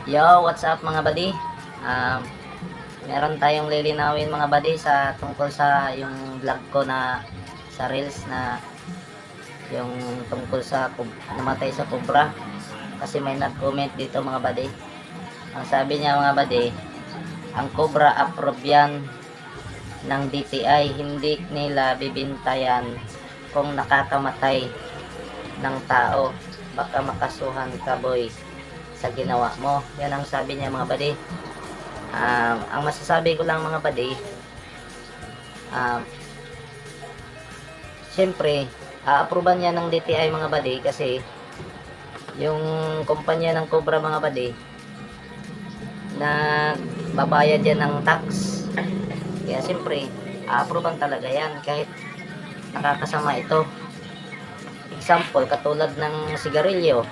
Yo, what's up mga buddy? Um, Meron tayong lilinawin mga buddy sa tungkol sa yung vlog ko na sa Reels na yung tungkol sa namatay sa Cobra. Kasi may nag-comment dito mga buddy. Ang sabi niya mga buddy, ang Cobra approve yan ng DTI, hindi nila bibintayan kung nakakamatay ng tao. Baka makasuhan ka boy sa ginawa mo. Yan ang sabi niya mga buddy. Ang masasabi ko lang mga buddy, um, syempre aaproban niya ng DTI mga buddy kasi yung kumpanya ng Cobra mga buddy na babayad yan ng tax, kaya syempre aaproban talaga yan kahit nakakasama ito. Example katulad ng sigarilyo,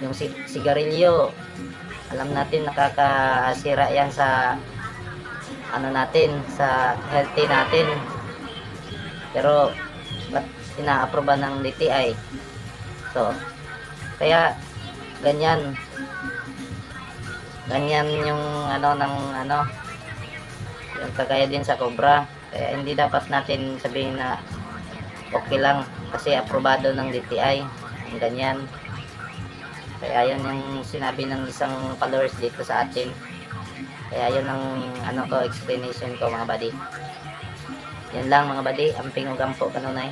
yung sigarilyo, alam natin nakakasira yan sa natin, sa healthy natin, pero ba't inaaproban ng DTI? So kaya ganyan yung yung kagaya din sa Cobra. Kaya hindi dapat natin sabihin na okay lang kasi aprobado ng DTI yung ganyan. Kaya yun yung sinabi ng isang followers dito sa atin. Kaya yun ang explanation ko mga buddy. Yan lang mga buddy, amping ugampo kanunay.